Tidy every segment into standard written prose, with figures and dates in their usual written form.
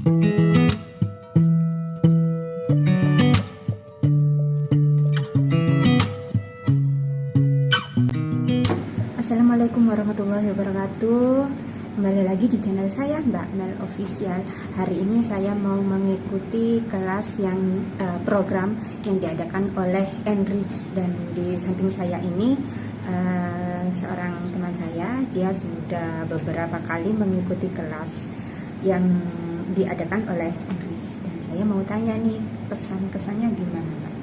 Assalamualaikum warahmatullahi wabarakatuh. Kembali lagi di channel saya Mbak Mel Official. Hari ini saya mau mengikuti kelas yang program yang diadakan oleh Enrich, dan di samping saya ini seorang teman saya. Dia sudah beberapa kali mengikuti kelas yang diadakan oleh Enrich, dan saya mau tanya nih, pesan-kesannya gimana Mbak?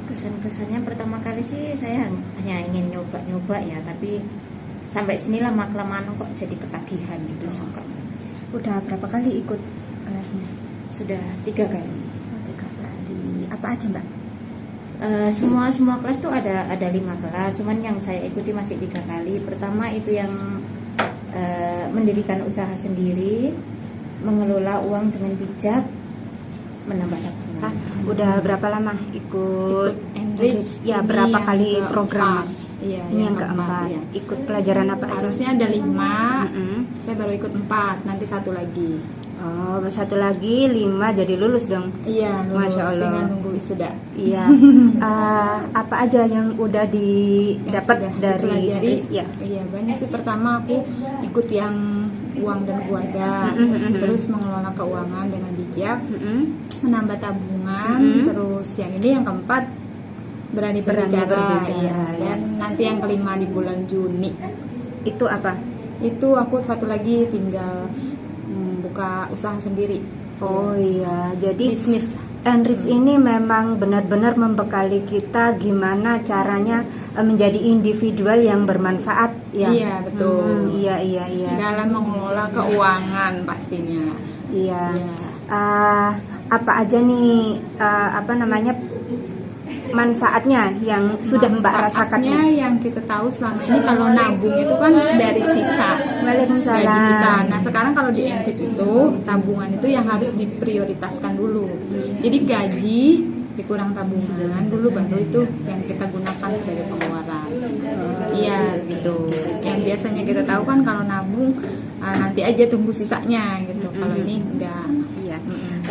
Kesan-kesannya pertama kali sih saya hanya ingin nyoba-nyoba ya, tapi sampai sini lama-kelamaan kok jadi ketagihan gitu, suka. Udah berapa kali ikut kelasnya? Sudah 3 kali. Oh, 3 kali. Apa aja Mbak? Semua kelas tuh ada 5 kelas, cuman yang saya ikuti masih 3 kali. Pertama itu yang mendirikan usaha sendiri, mengelola uang dengan bijak, menambah tabungan. Udah berapa lama ikut Enrich? Ya, Ini berapa yang kali program? Iya, Ini yang keempat. ya. Ikut pelajaran apa aja? Harusnya ada 5, Mm-mm. saya baru ikut 4, nanti 1 lagi. Oh, 1 lagi 5, jadi lulus dong. Iya, lulus, Masya Allah. tinggal nunggu wisuda. Iya. Apa aja yang udah didapat Yang sudah dari dipelajari? Enrich? Ya. Iya, banyak sih. Pertama aku ikut yang uang dan keluarga, terus mengelola keuangan dengan bijak, menambah tabungan, terus yang ini yang keempat berani berbicara, berbicara, ya. dan nanti yang kelima di bulan Juni Itu apa? itu aku satu lagi tinggal buka usaha sendiri. Oh iya, jadi Bisnis. Enrich ini memang benar-benar membekali kita gimana caranya menjadi individual yang bermanfaat ya. Iya, betul. Iya. Dalam mengelola keuangan pastinya. Iya. Iya. Apa aja nih manfaatnya yang sudah Mbak rasakan? Manfaatnya yang kita tahu selama ini kalau nabung itu kan dari sisa Waalaikumsalam. gaji kita. Nah sekarang kalau di Enrich itu tabungan itu yang harus diprioritaskan dulu. Jadi gaji dikurang tabungan dulu, baru itu yang kita gunakan sebagai pengeluaran. Iya gitu. Yang biasanya kita tahu kan kalau nabung nanti aja tunggu sisanya gitu. Kalau ini enggak. Iya.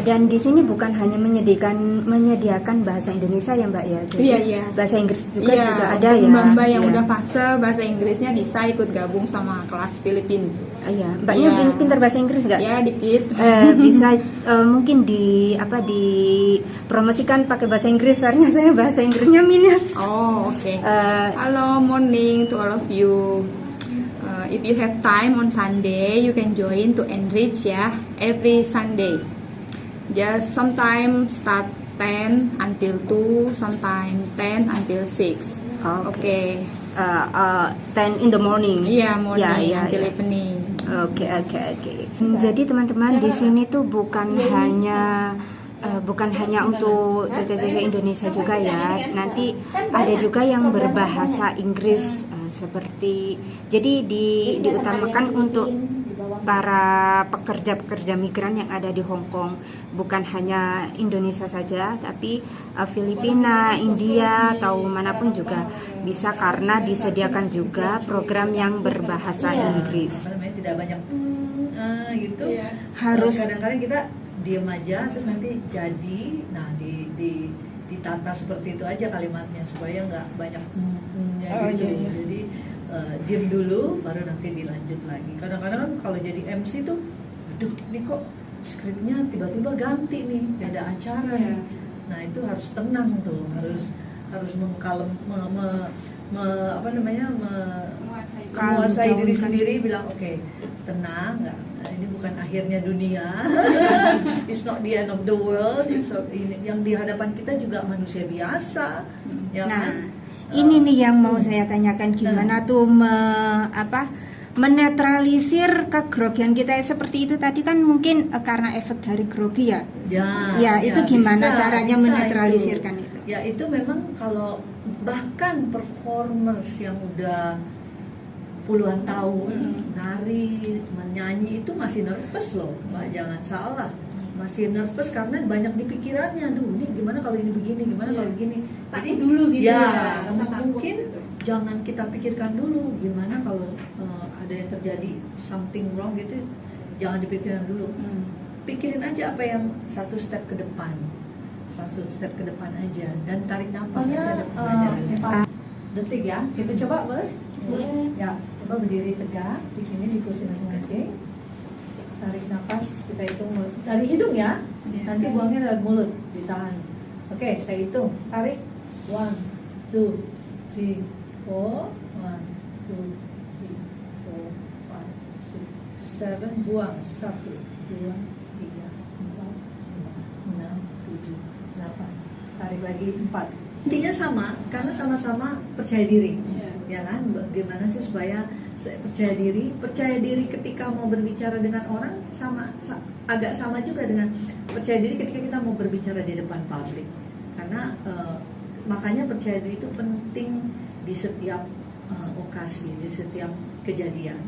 Dan di sini bukan hanya menyediakan bahasa Indonesia ya Mbak ya. Jadi Iya. bahasa Inggris juga ada untuk ya. Mbak-mbak yang Iya. udah fase bahasa Inggrisnya bisa ikut gabung sama kelas Filipin. Iya. Mbaknya Iya. pintar bahasa Inggris nggak? Ya dikit. Bisa mungkin dipromosikan pakai bahasa Inggris, soalnya saya bahasa Inggrisnya minus. Oh, oke. Halo, morning to all of you. If you have time on Sunday, you can join to Enrich ya, every Sunday. Just sometimes start 10 until 2, sometimes 10 until 6. Oke. 10 in the morning. Iya, morning Ya. until evening. Oke. Jadi teman-teman, di sini tuh bukan hanya untuk CCC Indonesia juga ya. Nanti ada juga yang berbahasa Inggris seperti, jadi diutamakan untuk para pekerja migran yang ada di Hong Kong, bukan hanya Indonesia saja, tapi Filipina, India atau manapun juga bisa, karena disediakan juga program yang berbahasa Inggris. Tidak banyak gitu. Harus Kadang-kadang kita diem aja, terus nanti jadi, nah ditata seperti itu aja kalimatnya supaya nggak banyak gitu. Iya. Jadi diem dulu, baru nanti dilanjut lagi. Kadang-kadang kan kalau jadi MC tuh, aduh ini kok skripnya tiba-tiba ganti nih, beda acara nih. Nah itu harus tenang tuh, harus menguasai diri sendiri, bilang oke, tenang, nggak, ini bukan akhirnya dunia. It's not the end of the world. Yang di hadapan kita juga manusia biasa, ya kan? Ini nih yang mau saya tanyakan, gimana tuh menetralisir kegrogian kita seperti itu tadi kan, mungkin karena efek dari grogi ya. Ya, itu gimana caranya bisa menetralisirkan itu? Ya itu memang kalau bahkan performers yang udah puluhan tahun nari, menyanyi itu masih nervous loh, Mbak, jangan salah. Masih nervous karena banyak di pikirannya, ini gimana kalau ini begini, gimana kalau begini. Jadi dulu gitu ya, mungkin jangan kita pikirkan dulu gimana kalau ada yang terjadi something wrong gitu, jangan dipikirkan dulu. pikirin aja apa yang satu step ke depan aja, dan tarik nafas. Ada pelajarannya. 4 detik ya. Kita coba boleh? Ya, coba berdiri tegak di sini di kursi masing-masing. Tarik nafas, kita hitung dari hidung ya. Nanti buangnya lewat mulut, ditahan. Oke, saya hitung. Tarik. 1, 2, 3, 4. 1, 2, 3, 4, 5, 6, 7. Buang. 1, 2, 3, 4, 5, 6, 7, 8. Tarik lagi 4. Intinya sama, karena sama-sama percaya diri, ya kan? Bagaimana sih supaya percaya diri ketika mau berbicara dengan orang agak sama juga dengan percaya diri ketika kita mau berbicara di depan publik. Karena makanya percaya diri itu penting di setiap okasi, di setiap kejadian.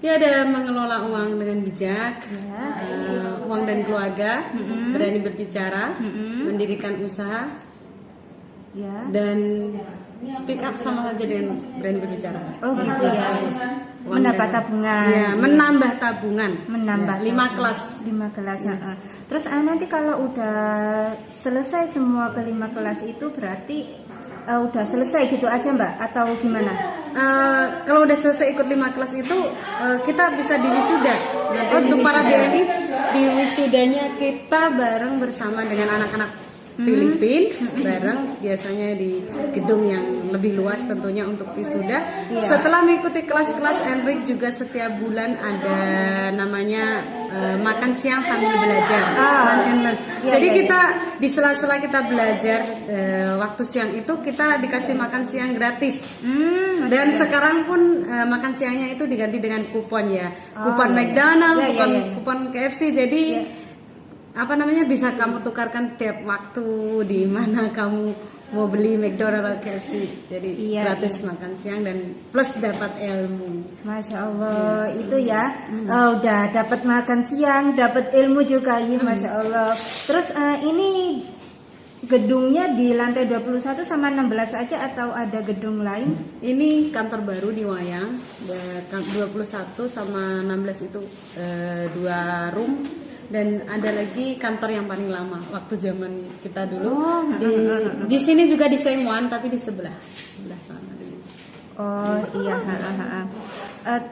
Ya, ada mengelola uang dengan bijak, uang dan keluarga, berani berbicara, mendirikan usaha, dan speak up sama saja dengan berani berbicara. Oh gitu ya. Uang Mendapat dan- tabungan. Ya, menambah tabungan. Menambah Ya, 5 tabungan. kelas. 5 kelas. Terus nanti kalau udah selesai semua ke 5 kelas itu berarti udah selesai gitu aja Mbak atau gimana? Kalau udah selesai ikut 5 kelas itu kita bisa di wisuda. Nanti untuk para BNI di wisudanya kita bareng bersama dengan anak-anak Filipina, bareng biasanya di gedung yang lebih luas tentunya untuk wisuda. Setelah mengikuti kelas-kelas Enrik juga setiap bulan ada namanya makan siang sambil belajar. Jadi kita di sela-sela kita belajar waktu siang itu kita dikasih makan siang gratis. Dan sekarang pun makan siangnya itu diganti dengan kupon ya. Kupon McDonald's, kupon KFC. Jadi apa namanya bisa kamu tukarkan tiap waktu di mana kamu mau beli McDonald's atau KFC. Jadi gratis makan siang dan plus dapat ilmu. Masya Allah, itu ya udah dapat makan siang, dapat ilmu juga ya, Masya Allah. Terus ini gedungnya di lantai 21 sama 16 aja atau ada gedung lain? Ini kantor baru di Wayang, 21 sama 16 itu 2 room. Dan ada lagi kantor yang paling lama waktu zaman kita dulu. Di sini juga di Sengwan tapi di sebelah sana dulu. Oh iya.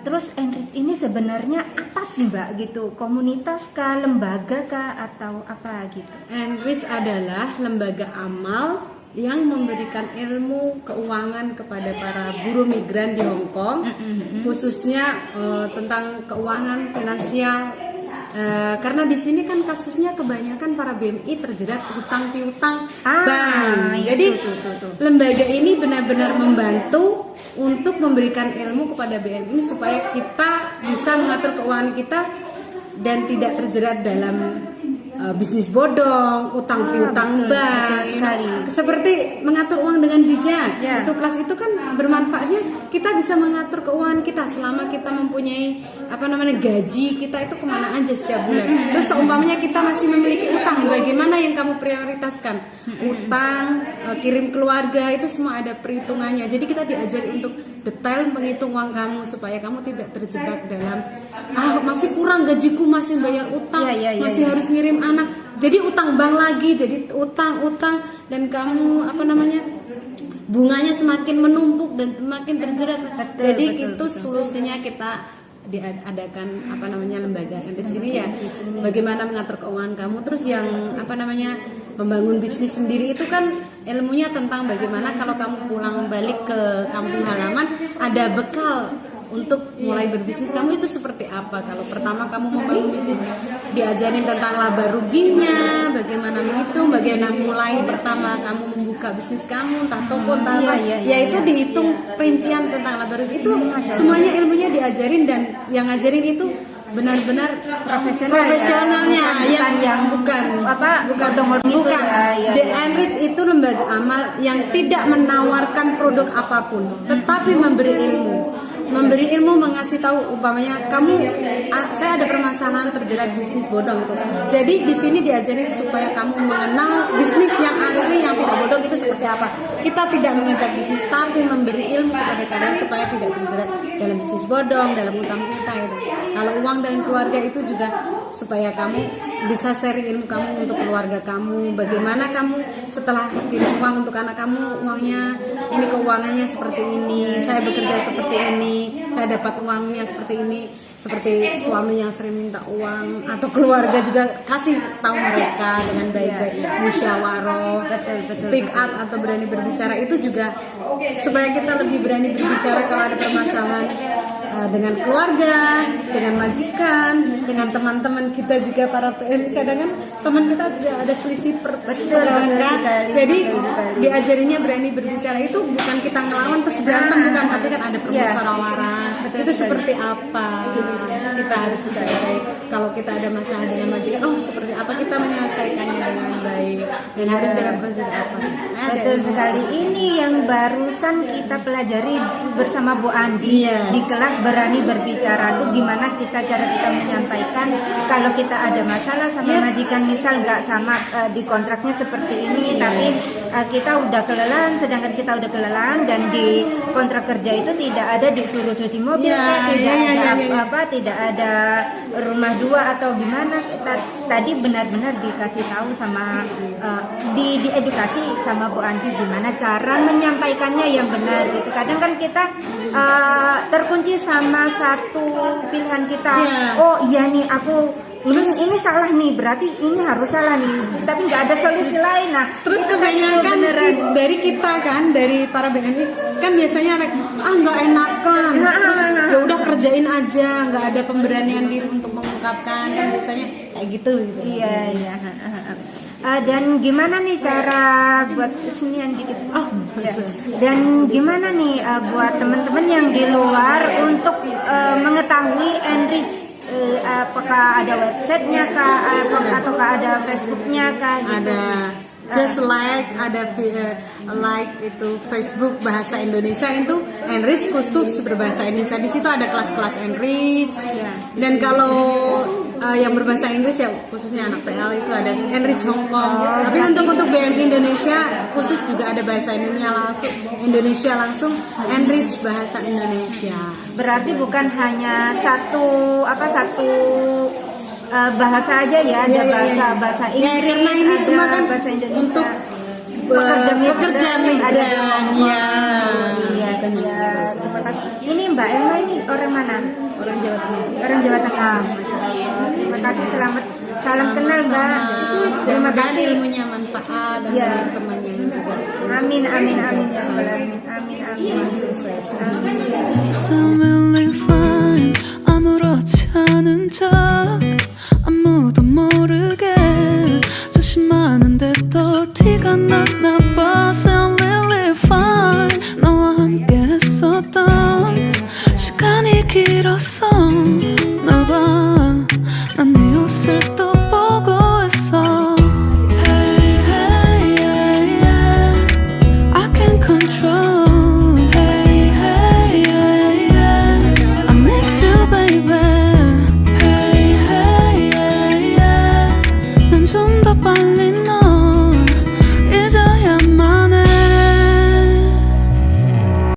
Terus Enrich ini sebenarnya apa sih Mbak gitu? Komunitas kah, lembaga kah, atau apa gitu? Enrich adalah lembaga amal yang memberikan ilmu keuangan kepada para buruh migran di Hong Kong, khususnya tentang keuangan finansial. Karena di sini kan kasusnya kebanyakan para BMI terjerat hutang piutang bank. Jadi lembaga ini benar-benar membantu untuk memberikan ilmu kepada BMI supaya kita bisa mengatur keuangan kita dan tidak terjerat dalam bisnis bodong, utang piutang bank, seperti mengatur uang dengan bijak. Itu kelas itu kan bermanfaatnya kita bisa mengatur keuangan kita selama kita mempunyai gaji kita itu kemana aja setiap bulan. Terus seumpamanya kita masih memiliki utang, bagaimana yang kamu prioritaskan? Utang, kirim keluarga itu semua ada perhitungannya. Jadi kita diajari untuk detail menghitung uang kamu supaya kamu tidak terjebak dalam masih kurang gajiku, masih bayar utang, masih harus ngirim anak, jadi utang bank lagi, jadi utang dan kamu bunganya semakin menumpuk dan semakin terjerat. Jadi itu solusinya kita diadakan lembaga Enrich ini ya, bagaimana mengatur keuangan kamu. Terus yang membangun bisnis sendiri itu kan ilmunya tentang bagaimana kalau kamu pulang balik ke kampung halaman ada bekal untuk mulai berbisnis kamu itu seperti apa. Kalau pertama kamu membangun bisnis, diajarin tentang laba ruginya, bagaimana menghitung, bagaimana mulai pertama kamu membuka bisnis kamu, entah toko, entah apa, itu dihitung rincian tentang laba rugi. Itu semuanya ilmunya diajarin, dan yang ngajarin itu benar-benar profesionalnya, bukan. The Enrich itu lembaga amal yang tidak menawarkan produk apapun, tetapi memberi ilmu, mengasih tahu, umpamanya saya ada permasalahan terjerat bisnis bodong gitu. Jadi di sini diajarin supaya kamu mengenal bisnis yang asli, yang tidak bodong itu seperti apa. Kita tidak mengajak bisnis, tapi memberi ilmu kepada kalian supaya tidak terjerat dalam bisnis bodong, dalam utang kita gitu. Kalau uang dan keluarga itu juga supaya kamu bisa share ilmu kamu untuk keluarga kamu. Bagaimana kamu setelah kirim uang untuk anak kamu, uangnya ini keuangannya seperti ini, saya bekerja seperti ini, saya dapat uangnya seperti ini, seperti suami yang sering minta uang, atau keluarga juga kasih tahu mereka dengan baik-baik, musyawarah, speak up atau berani berbicara. Itu juga supaya kita lebih berani berbicara kalau ada permasalahan dengan keluarga, dengan majikan, dengan teman-teman kita juga para PNI. Kadang kan teman kita juga ada selisih pendapat. Jadi diajarinya berani berbicara itu bukan kita ngelawan terus berantem, bukan, tapi kan ada permusyawarah. Itu seperti apa kita harus mencari. Kalau kita ada masalah dengan majikan, oh seperti apa kita menyelesaikannya dengan baik dan harus dengan prosedur apa. Betul sekali. Ini yang barusan kita pelajari bersama Bu Andi di kelas berani berbicara tuh gimana cara kita menyampaikan kalau kita ada masalah sama majikan, misal nggak sama di kontraknya seperti ini, tapi kita udah kelelahan, sedangkan kita udah kelelahan dan di kontrak kerja itu tidak ada disuruh cuci mobil, tidak ada rumah dua atau gimana. Tadi benar-benar dikasih tahu sama diedukasi sama Bu Andi gimana cara menyampaikannya yang benar gitu. Kadang kan kita terkunci sama satu pilihan kita. Oh iya nih aku ini salah nih, berarti ini harus salah nih, tapi nggak ada solusi lain. Nah terus kebanyakan dari kita kan, dari para BNI kan biasanya nggak enakan, terus ya udah kerjain aja, nggak ada pemberanian diri untuk mengungkapkan, kan biasanya kayak gitu. Iya. Dan gimana nih cara buat kesenian dikit? Dan gimana nih buat teman-teman yang di luar untuk mengetahui Enrich? Apakah ada websitenya kah, ataukah ada Facebooknya kah? Gitu? Ada just like itu Facebook bahasa Indonesia itu Enrich khusus berbahasa Indonesia. Di situ ada kelas-kelas Enrich. Dan kalau yang berbahasa Inggris ya khususnya anak PL itu ada Enrich Hong Kong. Tapi untuk BMI Indonesia khusus juga ada bahasa Indonesia langsung Enrich bahasa Indonesia. Berarti bukan hanya satu bahasa aja ya, ada bahasa Inggris, karena ini semua kan bahasa Indonesia untuk pekerja migran. Terima kasih. Ini Mbak Elma ini orang mana? Orang Jawa Tengah. Orang Jawa Tengah. Masya Allah. Terima kasih, selamat. Salam kenal Mbak. Terima kasih. Ilmunya manfaat dan temannya juga. Amin. Sukses. amu렇지 않은 척